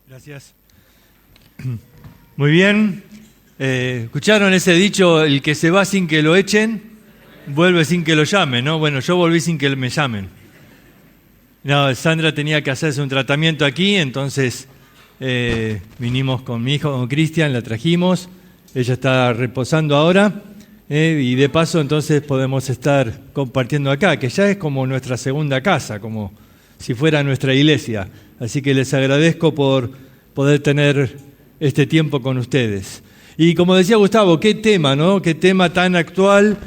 Gracias. Muy bien. ¿Escucharon ese dicho, el que se va sin que lo echen, vuelve sin que lo llamen, ¿no? Bueno, yo volví sin que me llamen. No, Sandra tenía que hacerse un tratamiento aquí, entonces vinimos con mi hijo, con Cristian, la trajimos. Ella está reposando ahora y de paso entonces podemos estar compartiendo acá, que ya es como nuestra segunda casa, como si fuera nuestra iglesia. Así que les agradezco por poder tener este tiempo con ustedes. Y como decía Gustavo, qué tema, ¿no? Qué tema tan actual,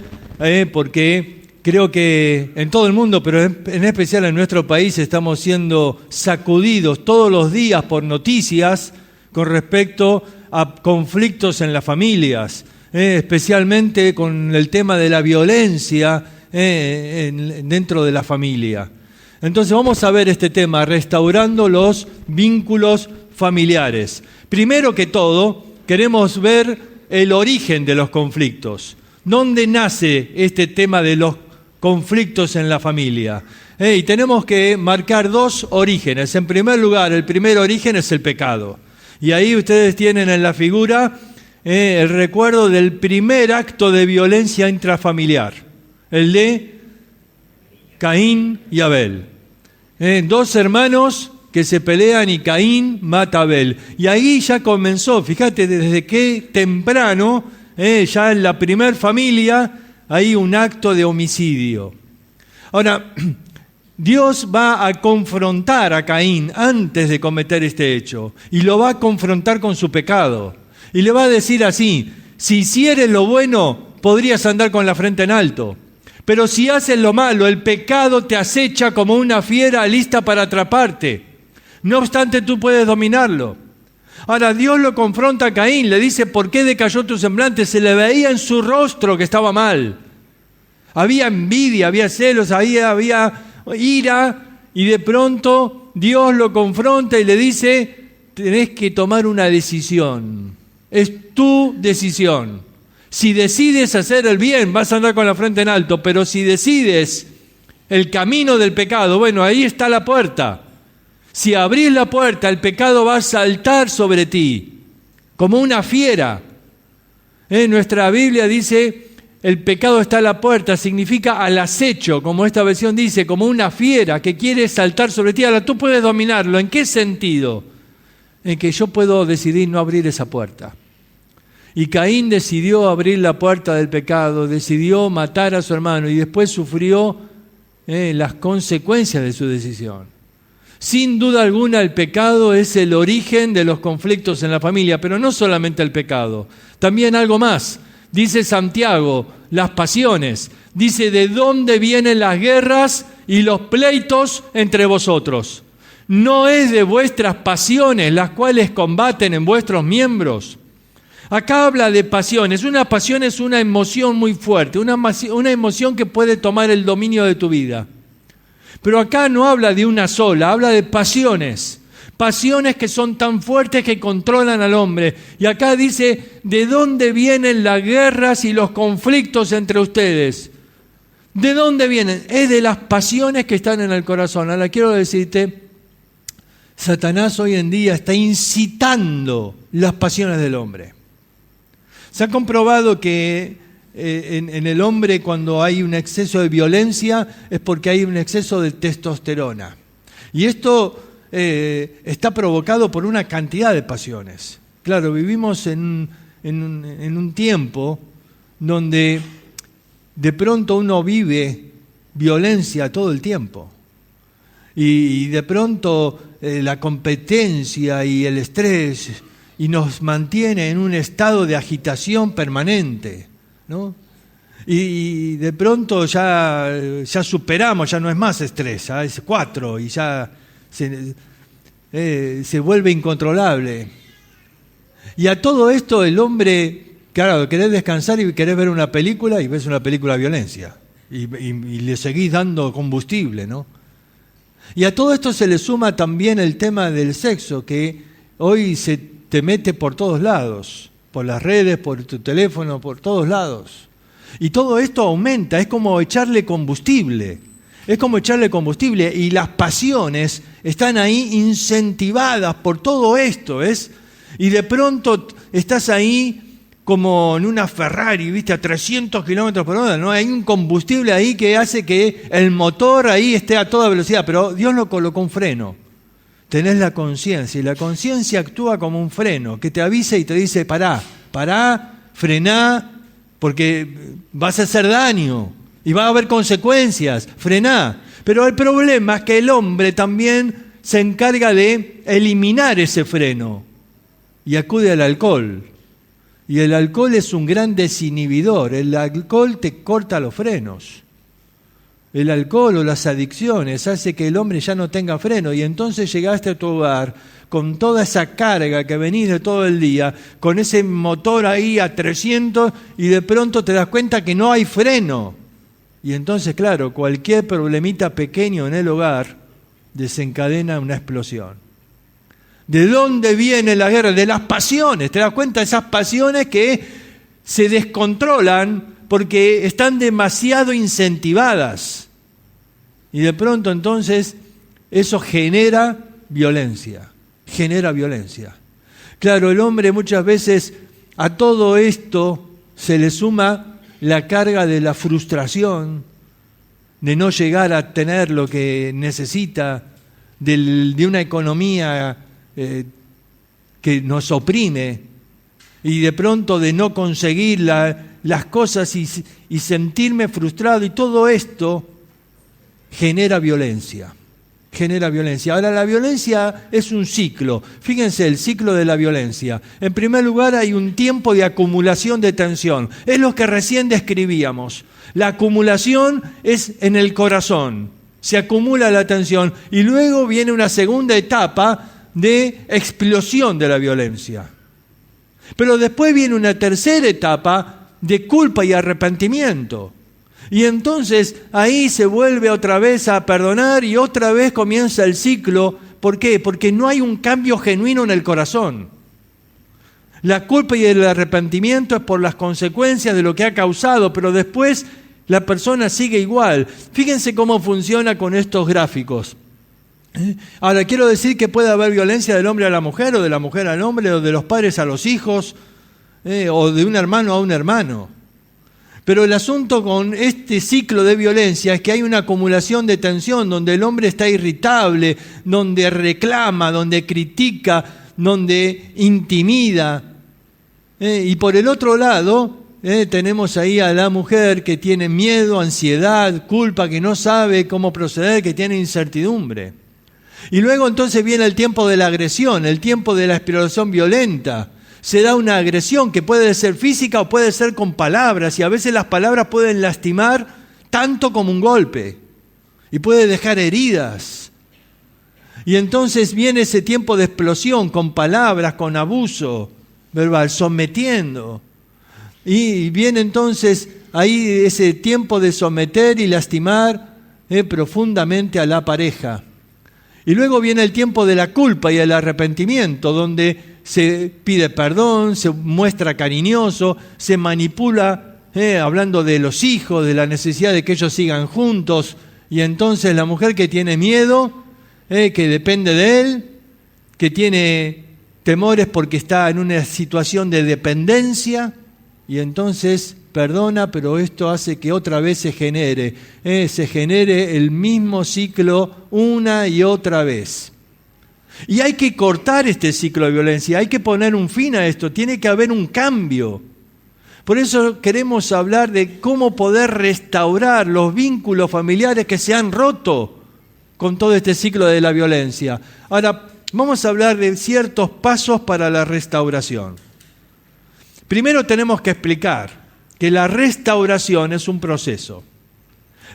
porque creo que en todo el mundo, pero en especial en nuestro país, estamos siendo sacudidos todos los días por noticias con respecto a conflictos en las familias, especialmente con el tema de la violencia dentro de la familia. Entonces vamos a ver este tema, restaurando los vínculos familiares. Primero que todo, queremos ver el origen de los conflictos. ¿Dónde nace este tema de los conflictos en la familia? Y tenemos que marcar dos orígenes. En primer lugar, el primer origen es el pecado. Y ahí ustedes tienen en la figura el recuerdo del primer acto de violencia intrafamiliar, el de Caín y Abel. Dos hermanos que se pelean y Caín mata a Abel. Y ahí ya comenzó, fíjate, desde qué temprano, ya en la primer familia, hay un acto de homicidio. Ahora, Dios va a confrontar a Caín antes de cometer este hecho, y lo va a confrontar con su pecado. Y le va a decir así: si hicieres lo bueno, podrías andar con la frente en alto. Pero si haces lo malo, el pecado te acecha como una fiera lista para atraparte. No obstante, tú puedes dominarlo. Ahora, Dios lo confronta a Caín, le dice: ¿por qué decayó tu semblante? Se le veía en su rostro que estaba mal. Había envidia, había celos, había ira, y de pronto Dios lo confronta y le dice: tenés que tomar una decisión. Es tu decisión. Si decides hacer el bien, vas a andar con la frente en alto, pero si decides el camino del pecado, bueno, ahí está la puerta. Si abrís la puerta, el pecado va a saltar sobre ti, como una fiera. Nuestra Biblia dice: el pecado está a la puerta, significa al acecho, como esta versión dice, como una fiera que quiere saltar sobre ti. Ahora, tú puedes dominarlo. ¿En qué sentido? En que yo puedo decidir no abrir esa puerta. Y Caín decidió abrir la puerta del pecado, decidió matar a su hermano y después sufrió las consecuencias de su decisión. Sin duda alguna, el pecado es el origen de los conflictos en la familia, pero no solamente el pecado, también algo más. Dice Santiago, las pasiones. Dice: ¿de dónde vienen las guerras y los pleitos entre vosotros? ¿No es de vuestras pasiones las cuales combaten en vuestros miembros? Acá habla de pasiones. Una pasión es una emoción muy fuerte, una emoción que puede tomar el dominio de tu vida. Pero acá no habla de una sola, habla de pasiones. Pasiones que son tan fuertes que controlan al hombre. Y acá dice: ¿de dónde vienen las guerras y los conflictos entre ustedes? ¿De dónde vienen? Es de las pasiones que están en el corazón. Ahora quiero decirte, Satanás hoy en día está incitando las pasiones del hombre. Se ha comprobado que en el hombre, cuando hay un exceso de violencia, es porque hay un exceso de testosterona. Y esto está provocado por una cantidad de pasiones. Claro, vivimos en un tiempo donde de pronto uno vive violencia todo el tiempo. Y de pronto la competencia y el estrés y nos mantiene en un estado de agitación permanente, ¿no? Y de pronto ya superamos, ya no es más estrés, ya es 4 y ya se vuelve incontrolable. Y a todo esto el hombre, claro, querés descansar y querés ver una película y ves una película de violencia y le seguís dando combustible, ¿no? Y a todo esto se le suma también el tema del sexo, que hoy se te mete por todos lados, por las redes, por tu teléfono, por todos lados. Y todo esto aumenta, es como echarle combustible. Es como echarle combustible y las pasiones están ahí incentivadas por todo esto, ¿ves? Y de pronto estás ahí como en una Ferrari, ¿viste? A 300 kilómetros por hora, ¿no? Hay un combustible ahí que hace que el motor ahí esté a toda velocidad, pero Dios lo colocó un freno. Tenés la conciencia y la conciencia actúa como un freno que te avisa y te dice pará, frená, porque vas a hacer daño y va a haber consecuencias, frená. Pero el problema es que el hombre también se encarga de eliminar ese freno y acude al alcohol. Y el alcohol es un gran desinhibidor, el alcohol te corta los frenos. El alcohol o las adicciones hace que el hombre ya no tenga freno y entonces llegaste a tu hogar con toda esa carga que venís de todo el día, con ese motor ahí a 300 y de pronto te das cuenta que no hay freno. Y entonces, claro, cualquier problemita pequeño en el hogar desencadena una explosión. ¿De dónde viene la guerra? De las pasiones. ¿Te das cuenta? Esas pasiones que se descontrolan porque están demasiado incentivadas. Y de pronto entonces eso genera violencia. Claro, el hombre muchas veces a todo esto se le suma la carga de la frustración, de no llegar a tener lo que necesita, de una economía que nos oprime, y de pronto de no conseguir las cosas y sentirme frustrado, y todo esto genera violencia. Ahora, la violencia es un ciclo. Fíjense, el ciclo de la violencia. En primer lugar, hay un tiempo de acumulación de tensión. Es lo que recién describíamos. La acumulación es en el corazón. Se acumula la tensión y luego viene una segunda etapa de explosión de la violencia. Pero después viene una tercera etapa de culpa y arrepentimiento. Y entonces ahí se vuelve otra vez a perdonar y otra vez comienza el ciclo. ¿Por qué? Porque no hay un cambio genuino en el corazón. La culpa y el arrepentimiento es por las consecuencias de lo que ha causado, pero después la persona sigue igual. Fíjense cómo funciona con estos gráficos. Ahora, quiero decir que puede haber violencia del hombre a la mujer, o de la mujer al hombre, o de los padres a los hijos, o de un hermano a un hermano. Pero el asunto con este ciclo de violencia es que hay una acumulación de tensión, donde el hombre está irritable, donde reclama, donde critica, donde intimida. Y por el otro lado, tenemos ahí a la mujer que tiene miedo, ansiedad, culpa, que no sabe cómo proceder, que tiene incertidumbre. Y luego entonces viene el tiempo de la agresión, el tiempo de la exploración violenta. Se da una agresión que puede ser física o puede ser con palabras, y a veces las palabras pueden lastimar tanto como un golpe y puede dejar heridas. Y entonces viene ese tiempo de explosión con palabras, con abuso verbal, sometiendo. Y viene entonces ahí ese tiempo de someter y lastimar profundamente a la pareja. Y luego viene el tiempo de la culpa y el arrepentimiento, donde se pide perdón, se muestra cariñoso, se manipula, hablando de los hijos, de la necesidad de que ellos sigan juntos. Y entonces la mujer que tiene miedo, que depende de él, que tiene temores porque está en una situación de dependencia, y entonces perdona, pero esto hace que otra vez se genere el mismo ciclo una y otra vez. Y hay que cortar este ciclo de violencia, hay que poner un fin a esto, tiene que haber un cambio. Por eso queremos hablar de cómo poder restaurar los vínculos familiares que se han roto con todo este ciclo de la violencia. Ahora, vamos a hablar de ciertos pasos para la restauración. Primero tenemos que explicar que la restauración es un proceso.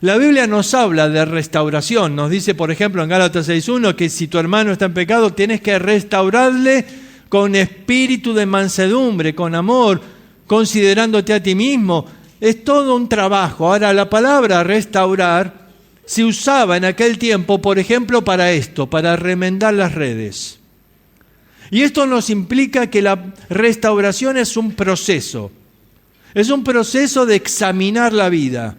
La Biblia nos habla de restauración, nos dice, por ejemplo, en Gálatas 6:1, que si tu hermano está en pecado, tienes que restaurarle con espíritu de mansedumbre, con amor, considerándote a ti mismo. Es todo un trabajo. Ahora, la palabra restaurar se usaba en aquel tiempo, por ejemplo, para esto, para remendar las redes. Y esto nos implica que la restauración es un proceso. Es un proceso de examinar la vida,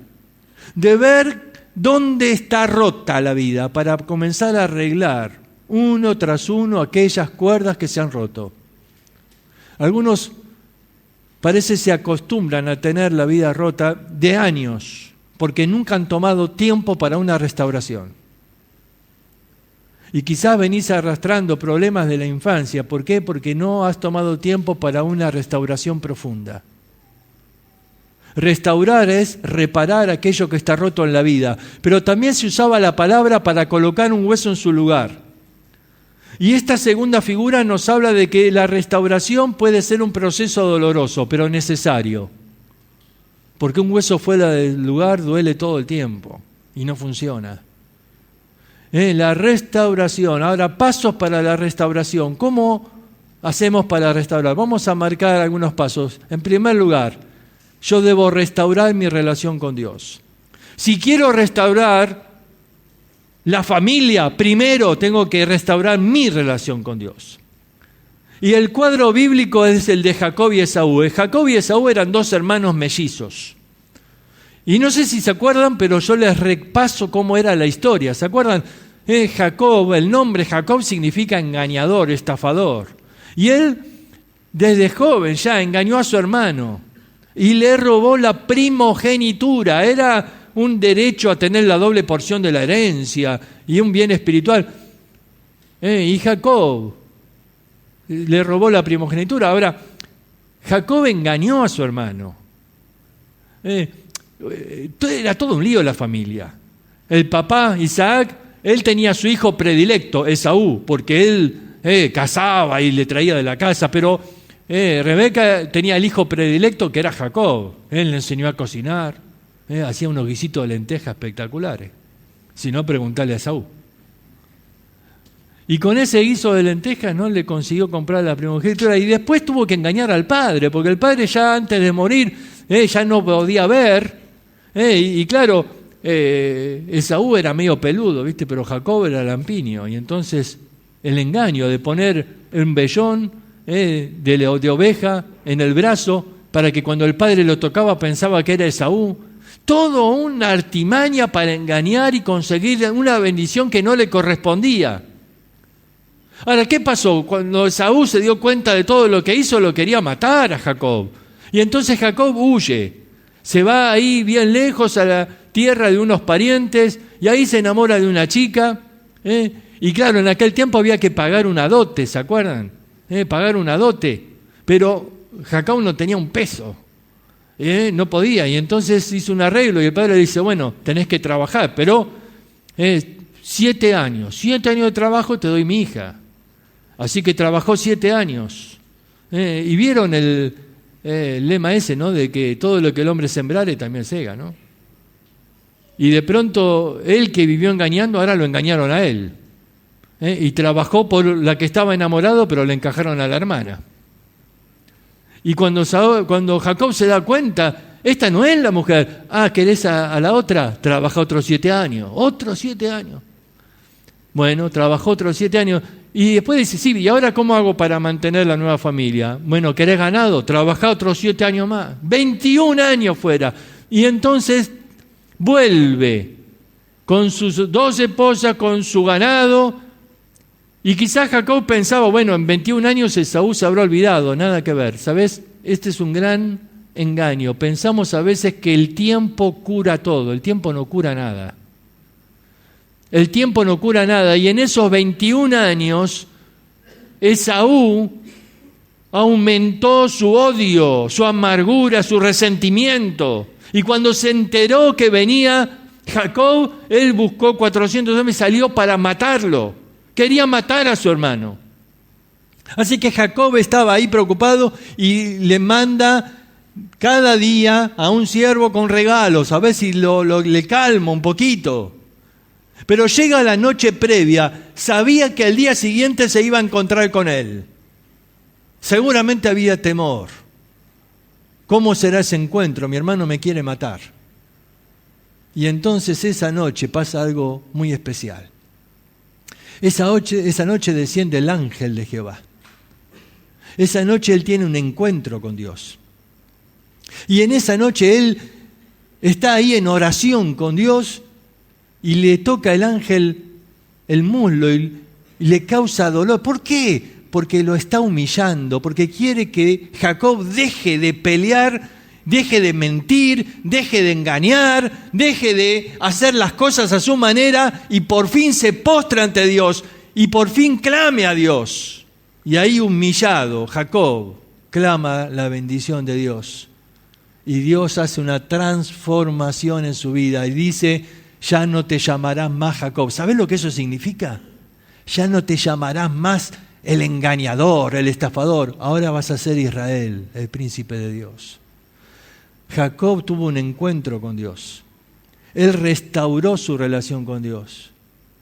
de ver dónde está rota la vida para comenzar a arreglar uno tras uno aquellas cuerdas que se han roto. Algunos parece se acostumbran a tener la vida rota de años porque nunca han tomado tiempo para una restauración. Y quizás venís arrastrando problemas de la infancia. ¿Por qué? Porque no has tomado tiempo para una restauración profunda. Restaurar es reparar aquello que está roto en la vida, pero también se usaba la palabra para colocar un hueso en su lugar. Y esta segunda figura nos habla de que la restauración puede ser un proceso doloroso, pero necesario. Porque un hueso fuera del lugar duele todo el tiempo y no funciona. La restauración. Ahora, pasos para la restauración. ¿Cómo hacemos para restaurar? Vamos a marcar algunos pasos. En primer lugar, yo debo restaurar mi relación con Dios. Si quiero restaurar la familia, primero tengo que restaurar mi relación con Dios. Y el cuadro bíblico es el de Jacob y Esaú. Jacob y Esaú eran dos hermanos mellizos. Y no sé si se acuerdan, pero yo les repaso cómo era la historia. ¿Se acuerdan? Jacob, el nombre Jacob significa engañador, estafador. Y él, desde joven ya, engañó a su hermano y le robó la primogenitura. Era un derecho a tener la doble porción de la herencia y un bien espiritual. Y Jacob le robó la primogenitura. Ahora, Jacob engañó a su hermano. Era todo un lío la familia. El papá, Isaac, él tenía a su hijo predilecto, Esaú, porque él cazaba y le traía de la casa, pero Rebeca tenía el hijo predilecto que era Jacob. Él le enseñó a cocinar, hacía unos guisitos de lentejas espectaculares. Si no, preguntale a Esaú. Y con ese guiso de lentejas no le consiguió comprar la primogenitura y después tuvo que engañar al padre, porque el padre ya antes de morir ya no podía ver. Y claro, Esaú era medio peludo, ¿viste? Pero Jacob era lampiño. Y entonces el engaño de poner un vellón de oveja en el brazo para que cuando el padre lo tocaba pensaba que era Esaú. Todo una artimaña para engañar y conseguir una bendición que no le correspondía. Ahora, ¿qué pasó? Cuando Esaú se dio cuenta de todo lo que hizo, lo quería matar a Jacob. Y entonces Jacob huye. Se va ahí bien lejos a la tierra de unos parientes y ahí se enamora de una chica. Y claro, en aquel tiempo había que pagar una dote, ¿se acuerdan? Pagar una dote. Pero Jacob no tenía un peso. No podía. Y entonces hizo un arreglo y el padre le dice, bueno, tenés que trabajar, pero 7 años. 7 años de trabajo te doy mi hija. Así que trabajó 7 años. Y vieron el lema ese, ¿no? De que todo lo que el hombre sembrare también sega, ¿no? Y de pronto, él que vivió engañando, ahora lo engañaron a él. Y trabajó por la que estaba enamorado, pero le encajaron a la hermana. Y cuando Jacob se da cuenta, esta no es la mujer. ¿Querés a la otra? Trabaja otros 7 años. Otros 7 años. Bueno, trabajó otros 7 años. Y después dice, sí, ¿y ahora cómo hago para mantener la nueva familia? Bueno, ¿querés ganado? Trabajá otros 7 años más. 21 años fuera. Y entonces vuelve con sus 2 esposas, con su ganado. Y quizás Jacob pensaba, bueno, en 21 años Esaú se habrá olvidado. Nada que ver. ¿Sabes? Este es un gran engaño. Pensamos a veces que el tiempo cura todo. El tiempo no cura nada. El tiempo no cura nada. Y en esos 21 años, Esaú aumentó su odio, su amargura, su resentimiento. Y cuando se enteró que venía Jacob, él buscó 400 hombres y salió para matarlo. Quería matar a su hermano. Así que Jacob estaba ahí preocupado y le manda cada día a un siervo con regalos, a ver si le calma un poquito. Pero llega la noche previa, sabía que al día siguiente se iba a encontrar con él. Seguramente había temor. ¿Cómo será ese encuentro? Mi hermano me quiere matar. Y entonces esa noche pasa algo muy especial. Esa noche desciende el ángel de Jehová. Esa noche él tiene un encuentro con Dios. Y en esa noche él está ahí en oración con Dios y le toca el ángel el muslo y le causa dolor. ¿Por qué? Porque lo está humillando, porque quiere que Jacob deje de pelear, deje de mentir, deje de engañar, deje de hacer las cosas a su manera y por fin se postre ante Dios y por fin clame a Dios. Y ahí humillado, Jacob clama la bendición de Dios. Y Dios hace una transformación en su vida y dice, ya no te llamarás más Jacob. ¿Sabes lo que eso significa? Ya no te llamarás más el engañador, el estafador. Ahora vas a ser Israel, el príncipe de Dios. Jacob tuvo un encuentro con Dios. Él restauró su relación con Dios.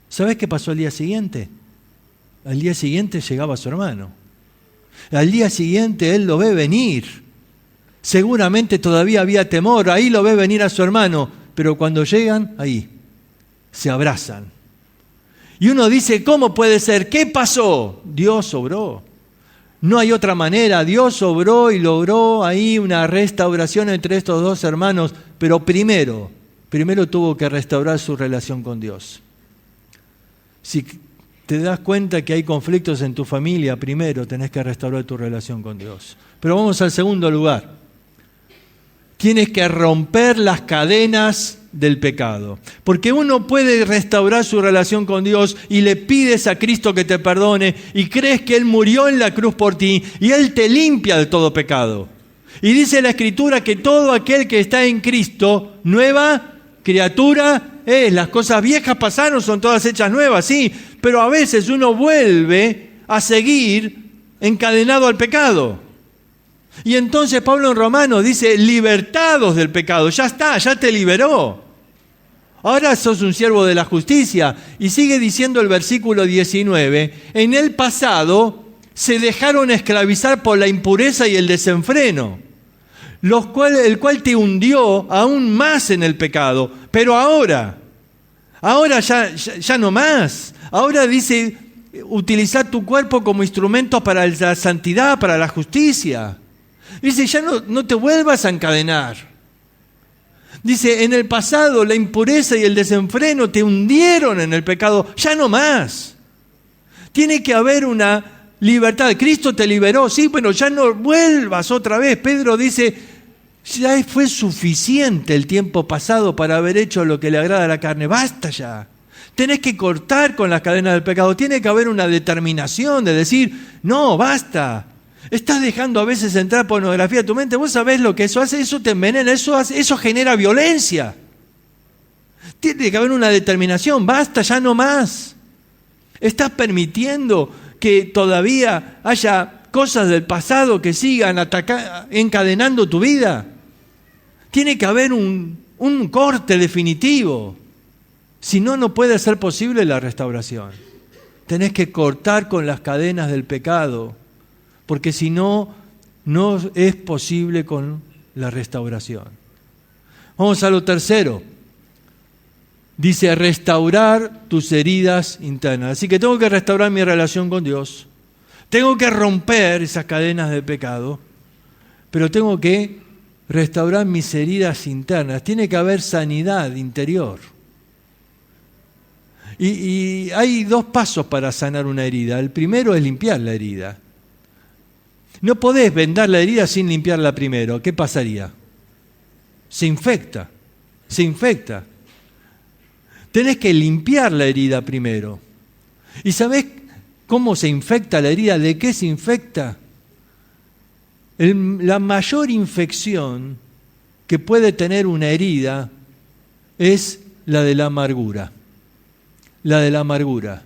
¿Sabes qué pasó al día siguiente? Al día siguiente llegaba su hermano. Al día siguiente él lo ve venir. Seguramente todavía había temor, ahí lo ve venir a su hermano, pero cuando llegan, ahí, se abrazan. Y uno dice, ¿cómo puede ser? ¿Qué pasó? Dios obró. No hay otra manera, Dios obró y logró ahí una restauración entre estos dos hermanos, pero primero tuvo que restaurar su relación con Dios. Si te das cuenta que hay conflictos en tu familia, primero tenés que restaurar tu relación con Dios. Pero vamos al segundo lugar. Tienes que romper las cadenas del pecado. Porque uno puede restaurar su relación con Dios y le pides a Cristo que te perdone y crees que Él murió en la cruz por ti y Él te limpia de todo pecado. Y dice la Escritura que todo aquel que está en Cristo, nueva criatura es. Las cosas viejas pasaron, son todas hechas nuevas, sí, pero a veces uno vuelve a seguir encadenado al pecado. Y entonces Pablo en Romanos dice, libertados del pecado, ya está, ya te liberó. Ahora sos un siervo de la justicia. Y sigue diciendo el versículo 19, en el pasado se dejaron esclavizar por la impureza y el desenfreno, el cual te hundió aún más en el pecado. Pero ahora ya no más. Ahora dice, utilizar tu cuerpo como instrumento para la santidad, para la justicia. Dice, ya no te vuelvas a encadenar. Dice, en el pasado la impureza y el desenfreno te hundieron en el pecado, ya no más. Tiene que haber una libertad. Cristo te liberó, sí, bueno, ya no vuelvas otra vez. Pedro dice, ya fue suficiente el tiempo pasado para haber hecho lo que le agrada a la carne, basta ya. Tenés que cortar con las cadenas del pecado, tiene que haber una determinación de decir, no, basta. Estás dejando a veces entrar pornografía a tu mente. Vos sabés lo que eso hace, eso te envenena, eso genera violencia. Tiene que haber una determinación, basta, ya no más. Estás permitiendo que todavía haya cosas del pasado que sigan encadenando tu vida. Tiene que haber un corte definitivo. Si no, no puede ser posible la restauración. Tenés que cortar con las cadenas del pecado. Porque si no, no es posible con la restauración. Vamos a lo tercero. Dice, restaurar tus heridas internas. Así que tengo que restaurar mi relación con Dios. Tengo que romper esas cadenas de pecado. Pero tengo que restaurar mis heridas internas. Tiene que haber sanidad interior. Y hay dos pasos para sanar una herida. El primero es limpiar la herida. No podés vendar la herida sin limpiarla primero. ¿Qué pasaría? Se infecta. Tenés que limpiar la herida primero. ¿Y sabés cómo se infecta la herida? ¿De qué se infecta? La mayor infección que puede tener una herida es la de la amargura. La de la amargura.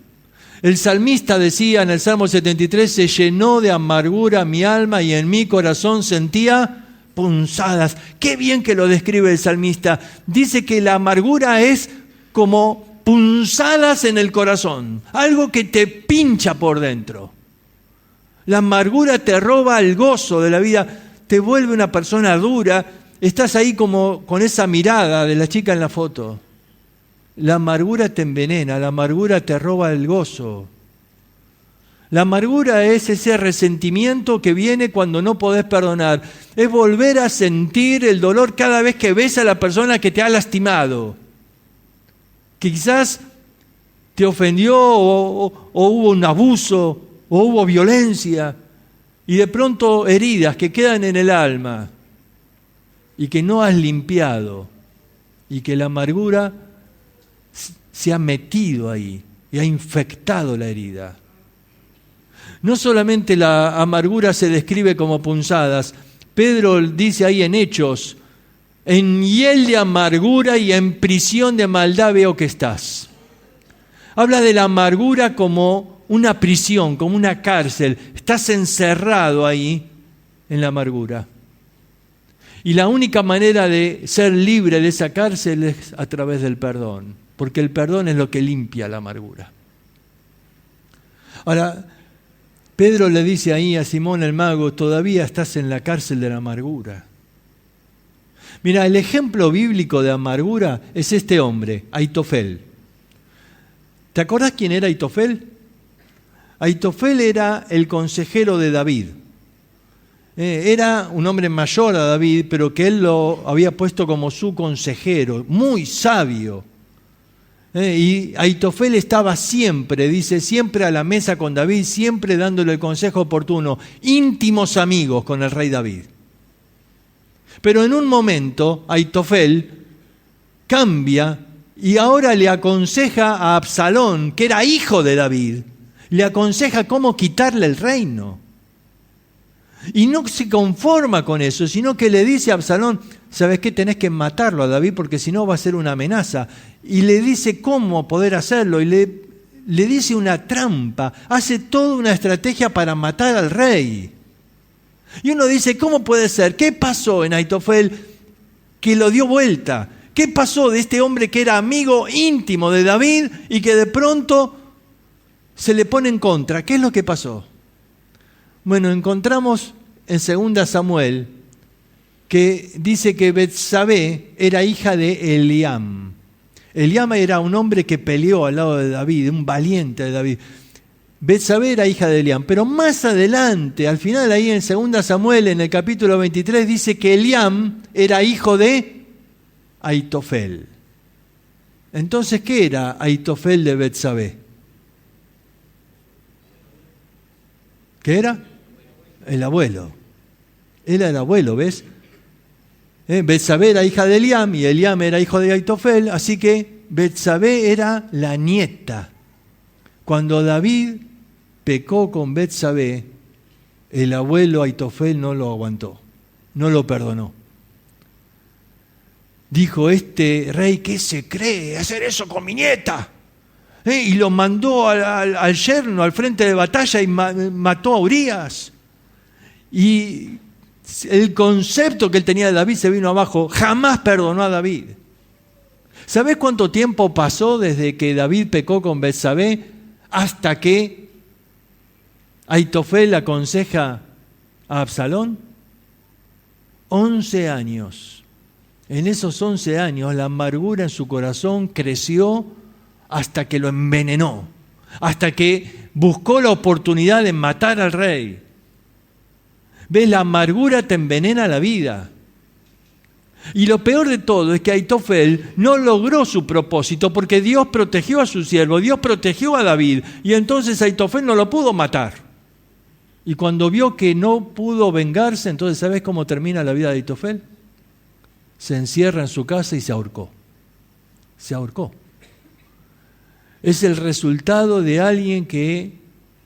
El salmista decía en el Salmo 73, se llenó de amargura mi alma y en mi corazón sentía punzadas. Qué bien que lo describe el salmista. Dice que la amargura es como punzadas en el corazón, algo que te pincha por dentro. La amargura te roba el gozo de la vida, te vuelve una persona dura. Estás ahí como con esa mirada de la chica en la foto. La amargura te envenena, la amargura te roba el gozo. La amargura es ese resentimiento que viene cuando no podés perdonar. Es volver a sentir el dolor cada vez que ves a la persona que te ha lastimado, que quizás te ofendió o hubo un abuso o hubo violencia y de pronto heridas que quedan en el alma y que no has limpiado y que la amargura se ha metido ahí y ha infectado la herida. No solamente la amargura se describe como punzadas, Pedro dice ahí en Hechos, en hiel de amargura y en prisión de maldad veo que estás. Habla de la amargura como una prisión, como una cárcel. Estás encerrado ahí en la amargura. Y la única manera de ser libre de esa cárcel es a través del perdón, porque el perdón es lo que limpia la amargura. Ahora, Pedro le dice ahí a Simón el mago, todavía estás en la cárcel de la amargura. Mira, el ejemplo bíblico de amargura es este hombre, Aitofel. ¿Te acordás quién era Aitofel? Aitofel era el consejero de David. Era un hombre mayor a David, pero que él lo había puesto como su consejero, muy sabio. Y Aitofel estaba siempre, dice, siempre a la mesa con David, siempre dándole el consejo oportuno, íntimos amigos con el rey David. Pero en un momento Aitofel cambia y ahora le aconseja a Absalón, que era hijo de David, le aconseja cómo quitarle el reino. Y no se conforma con eso, sino que le dice a Absalón, ¿sabes qué? Tenés que matarlo a David porque si no va a ser una amenaza. Y le dice cómo poder hacerlo y le dice una trampa, hace toda una estrategia para matar al rey. Y uno dice, ¿cómo puede ser? ¿Qué pasó en Aitofel que lo dio vuelta? ¿Qué pasó de este hombre que era amigo íntimo de David y que de pronto se le pone en contra? ¿Qué es lo que pasó? Bueno, encontramos en 2 Samuel que dice que Betsabé era hija de Eliam. Eliam era un hombre que peleó al lado de David, un valiente de David. Betsabé era hija de Eliam, pero más adelante, al final ahí en 2 Samuel, en el capítulo 23, dice que Eliam era hijo de Aitofel. Entonces, ¿qué era Aitofel de Betsabé? ¿Qué era? El abuelo. Él era el abuelo, ¿ves? Betsabé era hija de Eliam y Eliam era hijo de Aitofel, así que Betsabé era la nieta. Cuando David pecó con Betsabé, el abuelo Aitofel no lo aguantó, no lo perdonó. Dijo, este rey, ¿qué se cree? ¿Hacer eso con mi nieta? Y lo mandó al yerno, al frente de batalla y mató a Urías. Y el concepto que él tenía de David se vino abajo, jamás perdonó a David. ¿Sabés cuánto tiempo pasó desde que David pecó con Betsabé hasta que Aitofel aconseja a Absalón? 11 años. En esos 11 años la amargura en su corazón creció hasta que lo envenenó, hasta que buscó la oportunidad de matar al rey. ¿Ves? La amargura te envenena la vida. Y lo peor de todo es que Aitofel no logró su propósito porque Dios protegió a su siervo, Dios protegió a David, y entonces Aitofel no lo pudo matar. Y cuando vio que no pudo vengarse, entonces ¿sabes cómo termina la vida de Aitofel? Se encierra en su casa y se ahorcó. Se ahorcó. Es el resultado de alguien que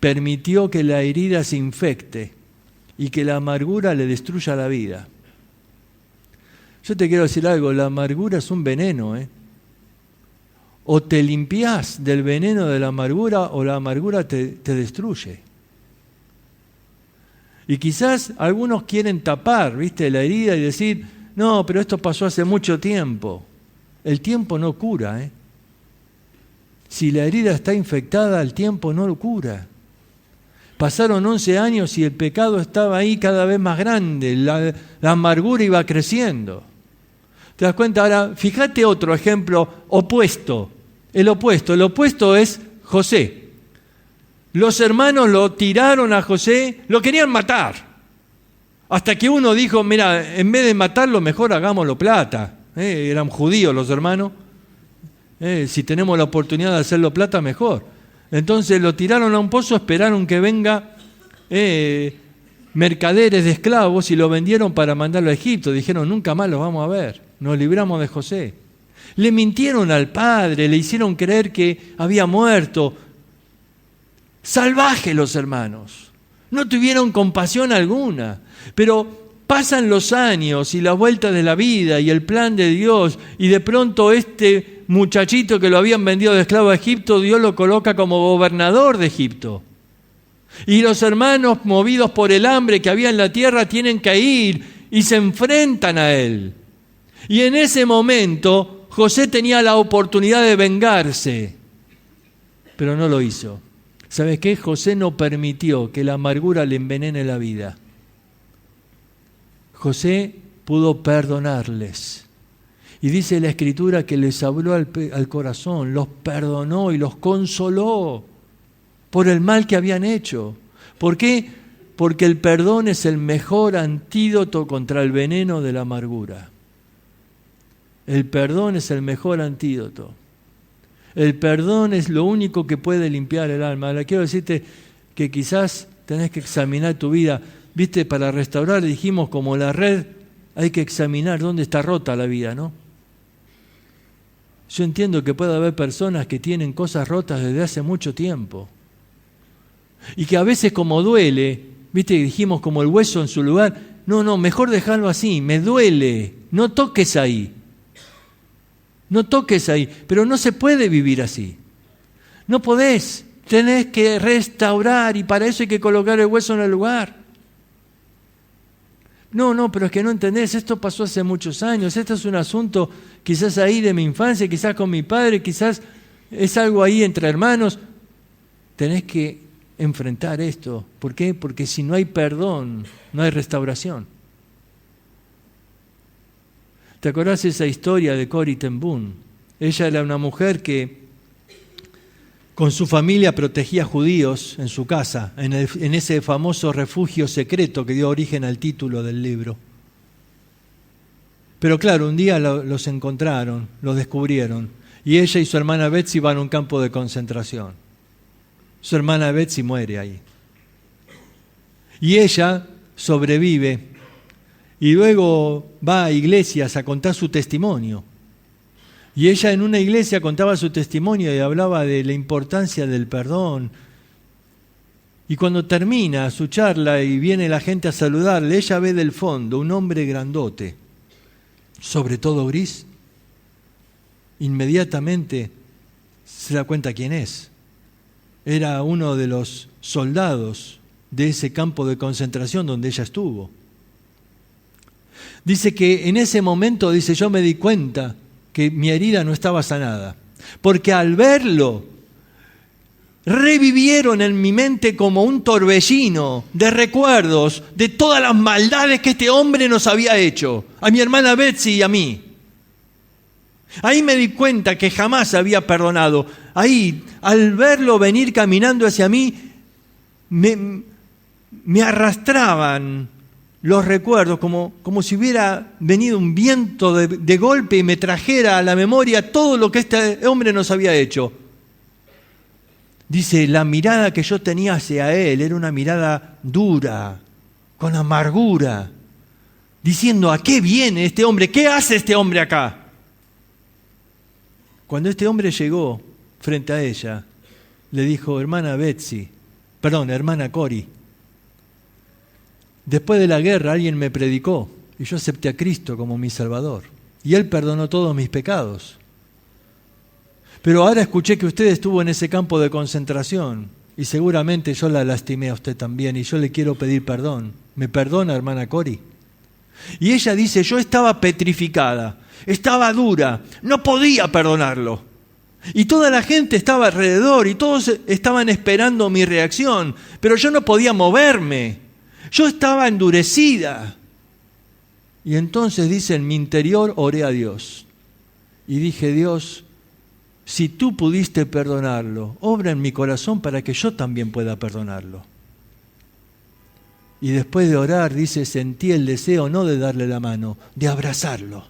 permitió que la herida se infecte y que la amargura le destruya la vida. Yo te quiero decir algo, la amargura es un veneno, O te limpiás del veneno de la amargura o la amargura te destruye. Y quizás algunos quieren tapar, ¿viste?, la herida y decir, no, pero esto pasó hace mucho tiempo. El tiempo no cura, Si la herida está infectada, el tiempo no lo cura. Pasaron 11 años y el pecado estaba ahí cada vez más grande, la amargura iba creciendo. ¿Te das cuenta? Ahora, fíjate otro ejemplo opuesto. El opuesto es José. Los hermanos lo tiraron a José, lo querían matar. Hasta que uno dijo, mira, en vez de matarlo, mejor hagámoslo plata. Eran judíos los hermanos. Si tenemos la oportunidad de hacerlo plata, mejor. Entonces lo tiraron a un pozo, esperaron que venga mercaderes de esclavos y lo vendieron para mandarlo a Egipto. Dijeron, nunca más los vamos a ver, nos libramos de José. Le mintieron al padre, le hicieron creer que había muerto. Salvajes los hermanos, no tuvieron compasión alguna. Pero pasan los años y la vuelta de la vida y el plan de Dios, y de pronto este muchachito que lo habían vendido de esclavo a Egipto, Dios lo coloca como gobernador de Egipto. Y los hermanos, movidos por el hambre que había en la tierra, tienen que ir y se enfrentan a él. Y en ese momento José tenía la oportunidad de vengarse, pero no lo hizo. ¿Sabes qué? José no permitió que la amargura le envenene la vida. José pudo perdonarles. Y dice la Escritura que les habló al corazón, los perdonó y los consoló por el mal que habían hecho. ¿Por qué? Porque el perdón es el mejor antídoto contra el veneno de la amargura. El perdón es el mejor antídoto. El perdón es lo único que puede limpiar el alma. Ahora quiero decirte que quizás tenés que examinar tu vida. Viste, para restaurar, dijimos, como la red, hay que examinar dónde está rota la vida, ¿no? Yo entiendo que puede haber personas que tienen cosas rotas desde hace mucho tiempo. Y que a veces como duele, viste, dijimos como el hueso en su lugar, no, mejor dejarlo así, me duele, no toques ahí. No toques ahí, pero no se puede vivir así. No podés, tenés que restaurar y para eso hay que colocar el hueso en el lugar. No, pero es que no entendés, esto pasó hace muchos años, esto es un asunto quizás ahí de mi infancia, quizás con mi padre, quizás es algo ahí entre hermanos. Tenés que enfrentar esto. ¿Por qué? Porque si no hay perdón, no hay restauración. ¿Te acordás esa historia de Corrie ten Boom? Ella era una mujer que con su familia protegía judíos en su casa, en ese famoso refugio secreto que dio origen al título del libro. Pero claro, un día los encontraron, los descubrieron, y ella y su hermana Betsy van a un campo de concentración. Su hermana Betsy muere ahí. Y ella sobrevive y luego va a iglesias a contar su testimonio. Y ella en una iglesia contaba su testimonio y hablaba de la importancia del perdón. Y cuando termina su charla y viene la gente a saludarle, ella ve del fondo un hombre grandote, sobre todo gris. Inmediatamente se da cuenta quién es. Era uno de los soldados de ese campo de concentración donde ella estuvo. Dice que en ese momento, yo me di cuenta que mi herida no estaba sanada, porque al verlo, revivieron en mi mente como un torbellino de recuerdos de todas las maldades que este hombre nos había hecho, a mi hermana Betsy y a mí. Ahí me di cuenta que jamás había perdonado. Ahí, al verlo venir caminando hacia mí, me arrastraban los recuerdos como si hubiera venido un viento de golpe y me trajera a la memoria todo lo que este hombre nos había hecho. Dice, la mirada que yo tenía hacia él era una mirada dura, con amargura, diciendo, ¿a qué viene este hombre? ¿Qué hace este hombre acá? Cuando este hombre llegó frente a ella, le dijo, hermana Corrie, después de la guerra alguien me predicó y yo acepté a Cristo como mi Salvador. Y Él perdonó todos mis pecados. Pero ahora escuché que usted estuvo en ese campo de concentración y seguramente yo la lastimé a usted también y yo le quiero pedir perdón. ¿Me perdona, hermana Corrie? Y ella dice, yo estaba petrificada, estaba dura, no podía perdonarlo. Y toda la gente estaba alrededor y todos estaban esperando mi reacción, pero yo no podía moverme. Yo estaba endurecida. Y entonces dice, en mi interior oré a Dios. Y dije, Dios, si tú pudiste perdonarlo, obra en mi corazón para que yo también pueda perdonarlo. Y después de orar, dice, sentí el deseo no de darle la mano, de abrazarlo.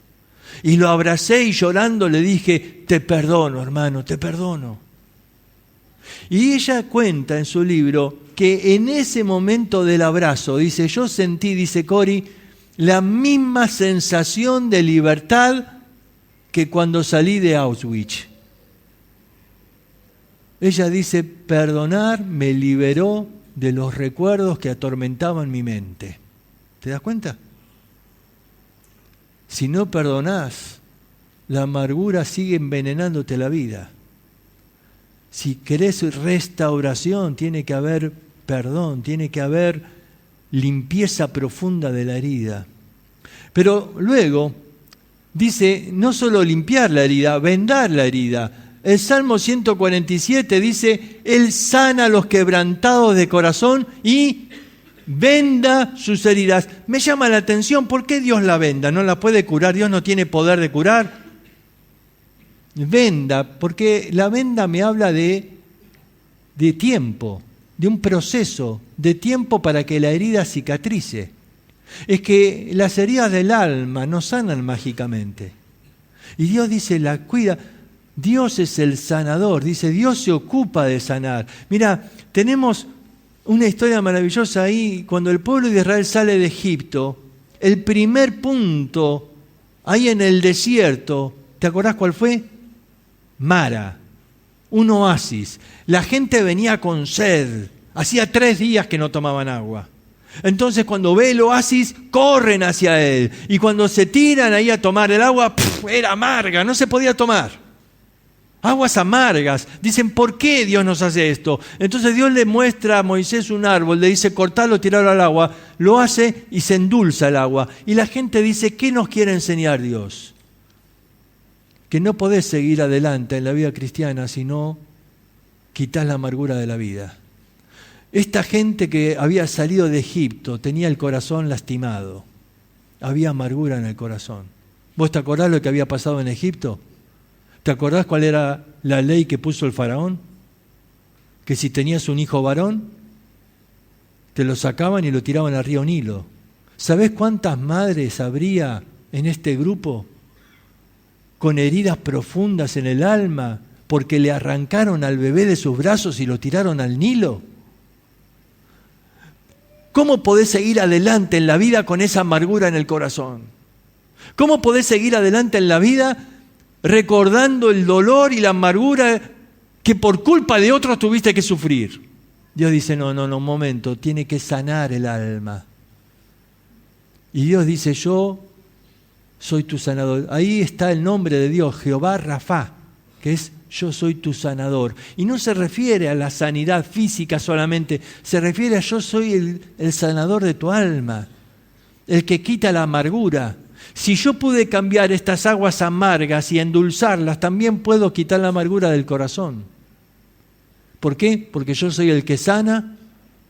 Y lo abracé y llorando le dije, te perdono, hermano, te perdono. Y ella cuenta en su libro que en ese momento del abrazo, dice, yo sentí, dice Cori, la misma sensación de libertad que cuando salí de Auschwitz. Ella dice, perdonar me liberó de los recuerdos que atormentaban mi mente. ¿Te das cuenta? Si no perdonás, la amargura sigue envenenándote la vida. Si querés restauración, tiene que haber perdón, tiene que haber limpieza profunda de la herida. Pero luego dice, no solo limpiar la herida, vendar la herida. El Salmo 147 dice, Él sana a los quebrantados de corazón y venda sus heridas. Me llama la atención, ¿por qué Dios la venda? ¿No la puede curar? ¿Dios no tiene poder de curar? Venda, porque la venda me habla de tiempo, de un proceso, de tiempo para que la herida cicatrice. Es que las heridas del alma no sanan mágicamente. Y Dios dice, la cuida. Dios es el sanador, dice, Dios se ocupa de sanar. Mira, tenemos una historia maravillosa ahí, cuando el pueblo de Israel sale de Egipto, el primer punto, ahí en el desierto, ¿te acordás cuál fue? Mara, un oasis. La gente venía con sed, hacía 3 días que no tomaban agua. Entonces cuando ve el oasis, corren hacia él. Y cuando se tiran ahí a tomar el agua, era amarga, no se podía tomar. Aguas amargas. Dicen, ¿por qué Dios nos hace esto? Entonces Dios le muestra a Moisés un árbol, le dice, cortalo, tiralo al agua. Lo hace y se endulza el agua. Y la gente dice, ¿qué nos quiere enseñar Dios? Que no podés seguir adelante en la vida cristiana si no quitas la amargura de la vida. Esta gente que había salido de Egipto tenía el corazón lastimado. Había amargura en el corazón. ¿Vos te acordás lo que había pasado en Egipto? ¿Te acordás cuál era la ley que puso el faraón? Que si tenías un hijo varón, te lo sacaban y lo tiraban al río Nilo. ¿Sabés cuántas madres habría en este grupo con heridas profundas en el alma porque le arrancaron al bebé de sus brazos y lo tiraron al Nilo? ¿Cómo podés seguir adelante en la vida con esa amargura en el corazón? ¿Cómo podés seguir adelante en la vida recordando el dolor y la amargura que por culpa de otros tuviste que sufrir? Dios dice, no, un momento, tiene que sanar el alma. Y Dios dice, yo soy tu sanador. Ahí está el nombre de Dios, Jehová Rafá, que es yo soy tu sanador. Y no se refiere a la sanidad física solamente, se refiere a yo soy el sanador de tu alma, el que quita la amargura. Si yo pude cambiar estas aguas amargas y endulzarlas, también puedo quitar la amargura del corazón. ¿Por qué? Porque yo soy el que sana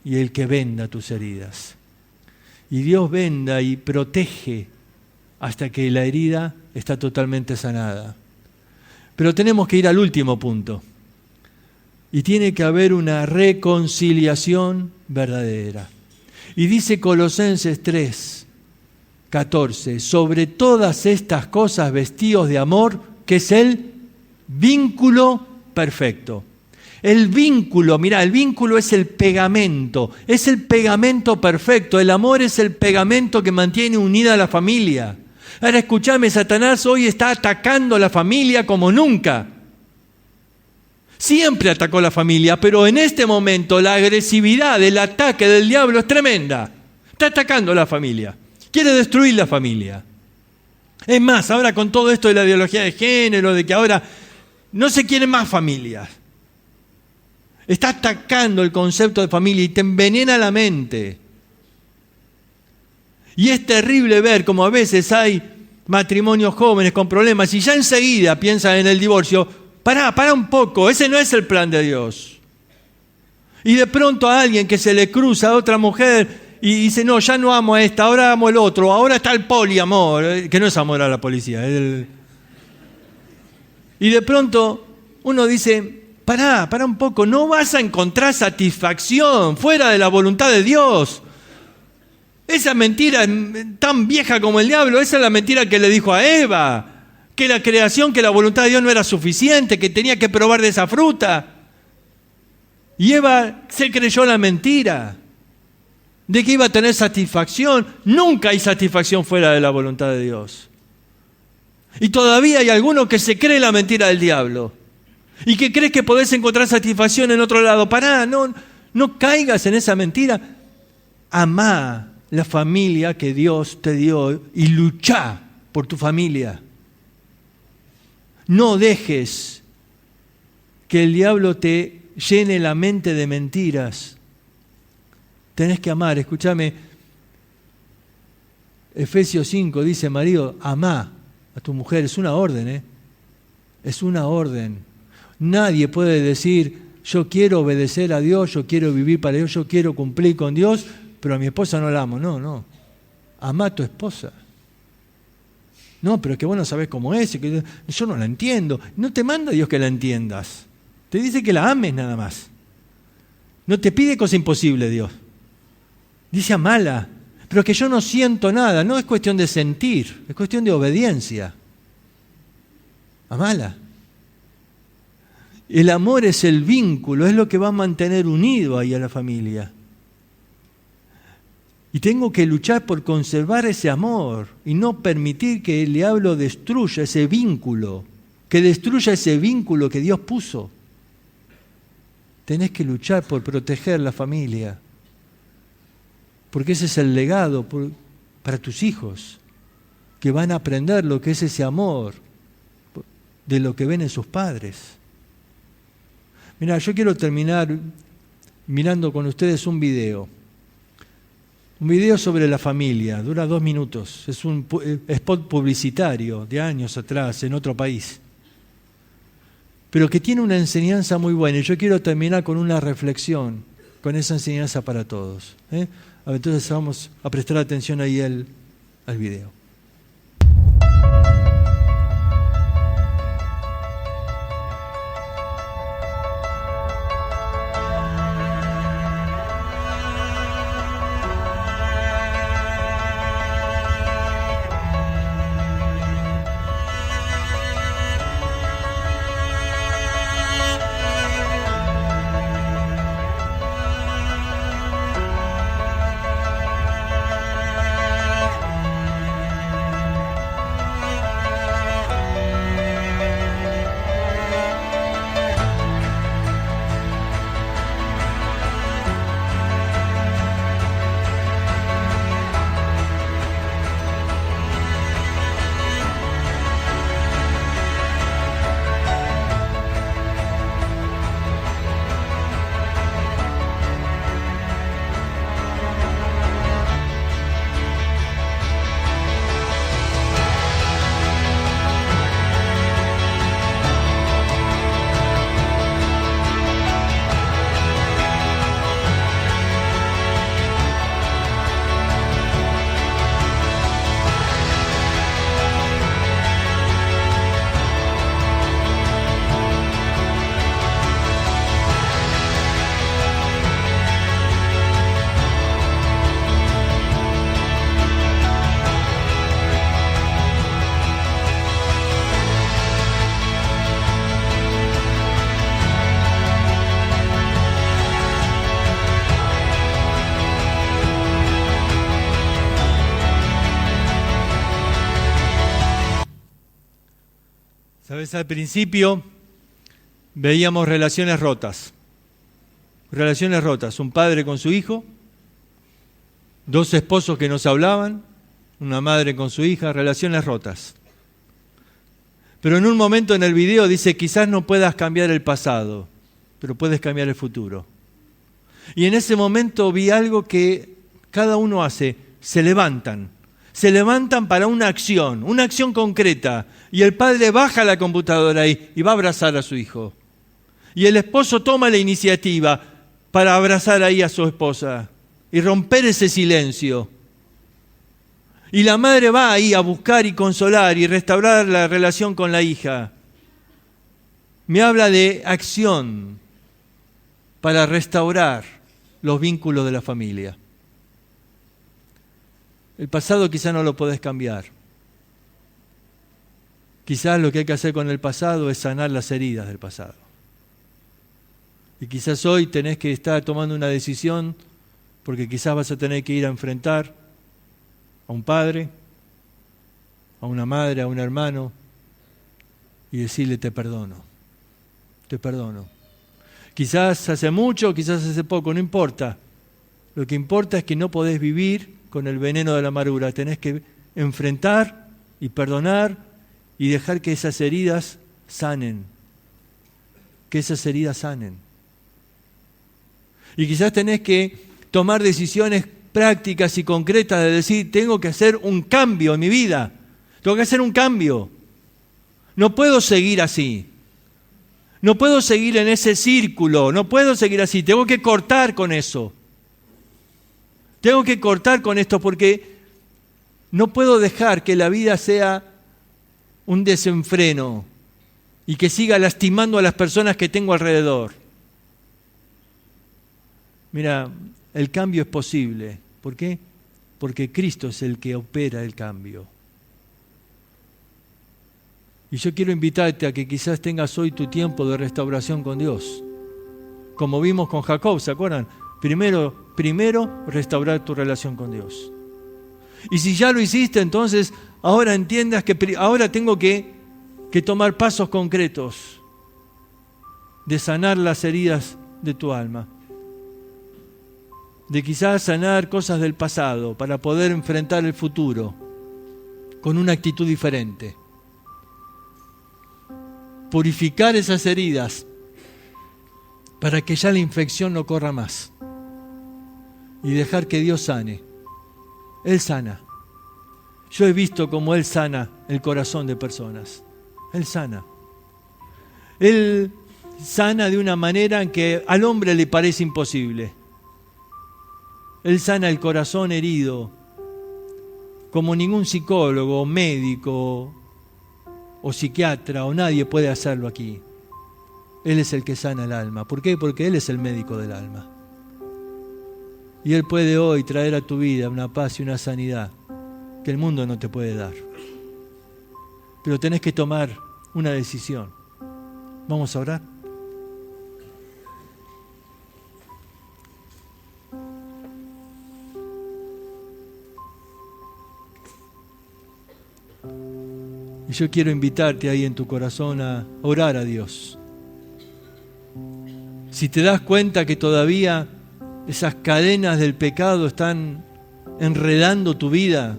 y el que venda tus heridas. Y Dios venda y protege hasta que la herida está totalmente sanada. Pero tenemos que ir al último punto. Y tiene que haber una reconciliación verdadera. Y dice Colosenses 3:14, sobre todas estas cosas vestíos de amor, que es el vínculo perfecto. El vínculo, mira, el vínculo es el pegamento perfecto. El amor es el pegamento que mantiene unida a la familia. Ahora escúchame, Satanás hoy está atacando a la familia como nunca. Siempre atacó a la familia, pero en este momento la agresividad, el ataque del diablo es tremenda. Está atacando a la familia. Quiere destruir la familia. Es más, ahora con todo esto de la ideología de género, de que ahora no se quieren más familias. Está atacando el concepto de familia y te envenena la mente. Y es terrible ver cómo a veces hay matrimonios jóvenes con problemas y ya enseguida piensan en el divorcio. Pará un poco, ese no es el plan de Dios. Y de pronto a alguien que se le cruza a otra mujer y dice, no, ya no amo a esta, ahora amo el otro, ahora está el poliamor, que no es amor a la policía. Y de pronto uno dice, pará un poco, no vas a encontrar satisfacción fuera de la voluntad de Dios. Esa mentira tan vieja como el diablo, esa es la mentira que le dijo a Eva. que la creación, que la voluntad de Dios no era suficiente, que tenía que probar de esa fruta. Y Eva se creyó la mentira de que iba a tener satisfacción. Nunca hay satisfacción fuera de la voluntad de Dios. Y todavía hay alguno que se cree la mentira del diablo y que crees que podés encontrar satisfacción en otro lado. Pará, no caigas en esa mentira. Amá la familia que Dios te dio y luchá por tu familia. No dejes que el diablo te llene la mente de mentiras. Tenés que amar. Escúchame, Efesios 5 dice, marido, amá a tu mujer. Es una orden, es una orden. Nadie puede decir, yo quiero obedecer a Dios, yo quiero vivir para Dios, yo quiero cumplir con Dios, pero a mi esposa no la amo. No. Amá a tu esposa. No, pero es que vos no sabés cómo es, que yo no la entiendo. No te manda Dios que la entiendas. Te dice que la ames nada más. No te pide cosa imposible Dios. Dice amala, pero que yo no siento nada. No es cuestión de sentir, es cuestión de obediencia. Amala. El amor es el vínculo, es lo que va a mantener unido ahí a la familia. Y tengo que luchar por conservar ese amor y no permitir que el diablo destruya ese vínculo, que destruya ese vínculo que Dios puso. Tenés que luchar por proteger la familia, porque ese es el legado para tus hijos, que van a aprender lo que es ese amor de lo que ven en sus padres. Mirá, yo quiero terminar mirando con ustedes un video. Un video sobre la familia, dura 2 minutos. Es un spot publicitario de años atrás en otro país. Pero que tiene una enseñanza muy buena. Y yo quiero terminar con una reflexión, con esa enseñanza para todos. A ver, entonces vamos a prestar atención ahí al video. ¿Sabes? Al principio veíamos relaciones rotas. Relaciones rotas. Un padre con su hijo, 2 esposos que no se hablaban, una madre con su hija, relaciones rotas. Pero en un momento en el video dice, quizás no puedas cambiar el pasado, pero puedes cambiar el futuro. Y en ese momento vi algo que cada uno hace, se levantan para una acción concreta. Y el padre baja la computadora ahí y va a abrazar a su hijo. Y el esposo toma la iniciativa para abrazar ahí a su esposa y romper ese silencio. Y la madre va ahí a buscar y consolar y restaurar la relación con la hija. Me habla de acción para restaurar los vínculos de la familia. El pasado quizá no lo podés cambiar. Quizás lo que hay que hacer con el pasado es sanar las heridas del pasado. Y quizás hoy tenés que estar tomando una decisión porque quizás vas a tener que ir a enfrentar a un padre, a una madre, a un hermano y decirle te perdono, te perdono. Quizás hace mucho, quizás hace poco, no importa. Lo que importa es que no podés vivir con el veneno de la amargura. Tenés que enfrentar y perdonar y dejar que esas heridas sanen. Que esas heridas sanen. Y quizás tenés que tomar decisiones prácticas y concretas de decir, tengo que hacer un cambio en mi vida. Tengo que hacer un cambio. No puedo seguir así. No puedo seguir en ese círculo. No puedo seguir así. Tengo que cortar con eso. Tengo que cortar con esto porque no puedo dejar que la vida sea un desenfreno y que siga lastimando a las personas que tengo alrededor. Mira, el cambio es posible. ¿Por qué? Porque Cristo es el que opera el cambio. Y yo quiero invitarte a que quizás tengas hoy tu tiempo de restauración con Dios. Como vimos con Jacob, ¿se acuerdan? Primero restaurar tu relación con Dios. Y si ya lo hiciste, entonces ahora entiendas que ahora tengo que tomar pasos concretos de sanar las heridas de tu alma. De quizás sanar cosas del pasado para poder enfrentar el futuro con una actitud diferente. Purificar esas heridas para que ya la infección no corra más. Y dejar que Dios sane. Él sana. Yo he visto cómo Él sana el corazón de personas. Él sana. Él sana de una manera en que al hombre le parece imposible. Él sana el corazón herido como ningún psicólogo, médico o psiquiatra o nadie puede hacerlo aquí. Él es el que sana el alma. ¿Por qué? Porque Él es el médico del alma. Y Él puede hoy traer a tu vida una paz y una sanidad que el mundo no te puede dar. Pero tenés que tomar una decisión. ¿Vamos a orar? Y yo quiero invitarte ahí en tu corazón a orar a Dios. Si te das cuenta que todavía esas cadenas del pecado están enredando tu vida,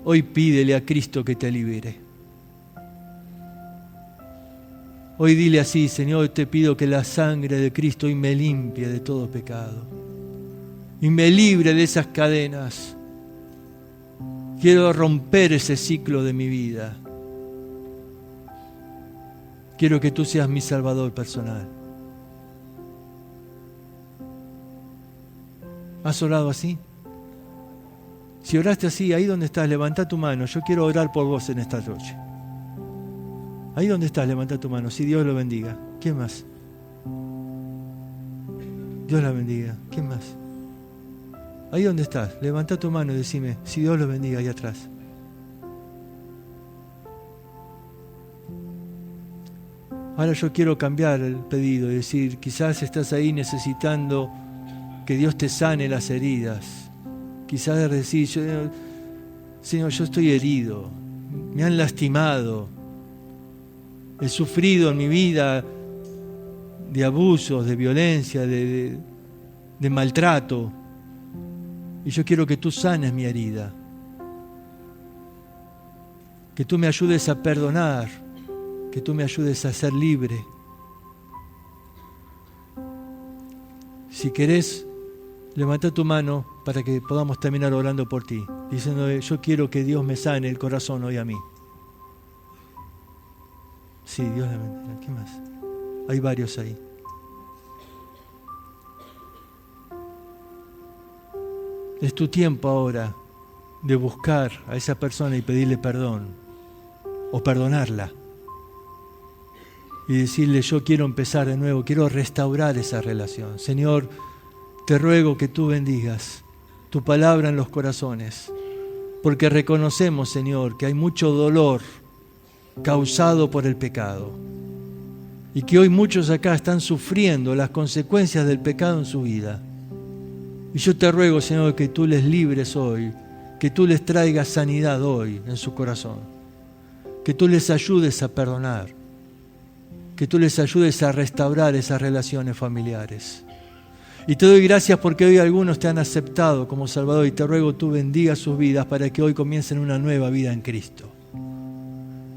hoy pídele a Cristo que te libere. Hoy dile así: Señor, te pido que la sangre de Cristo hoy me limpie de todo pecado y me libre de esas cadenas. Quiero romper ese ciclo de mi vida. Quiero que tú seas mi Salvador personal. ¿Has orado así? Si oraste así, ahí donde estás, levanta tu mano. Yo quiero orar por vos en esta noche. Ahí donde estás, levanta tu mano. Si Dios lo bendiga. ¿Quién más? Dios la bendiga. ¿Quién más? Ahí donde estás, levanta tu mano y decime: si Dios lo bendiga, ahí atrás. Ahora yo quiero cambiar el pedido y decir: quizás estás ahí necesitando que Dios te sane las heridas. Quizás decir: Señor, yo estoy herido, me han lastimado, he sufrido en mi vida de abusos, de violencia, de maltrato, y yo quiero que tú sanes mi herida, que tú me ayudes a perdonar, que tú me ayudes a ser libre. Si querés, levanta tu mano para que podamos terminar orando por ti, diciendo: yo quiero que Dios me sane el corazón hoy a mí. Sí, Dios le bendiga. ¿Qué más? Hay varios ahí. Es tu tiempo ahora de buscar a esa persona y pedirle perdón o perdonarla y decirle: yo quiero empezar de nuevo, quiero restaurar esa relación. Señor, te ruego que tú bendigas tu palabra en los corazones, porque reconocemos, Señor, que hay mucho dolor causado por el pecado. Y que hoy muchos acá están sufriendo las consecuencias del pecado en su vida. Y yo te ruego, Señor, que tú les libres hoy, que tú les traigas sanidad hoy en su corazón, que tú les ayudes a perdonar, que tú les ayudes a restaurar esas relaciones familiares. Y te doy gracias porque hoy algunos te han aceptado como Salvador y te ruego tú bendiga sus vidas para que hoy comiencen una nueva vida en Cristo.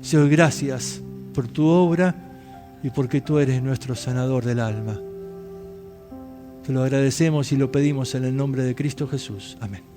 Señor, gracias por tu obra y porque tú eres nuestro sanador del alma. Te lo agradecemos y lo pedimos en el nombre de Cristo Jesús. Amén.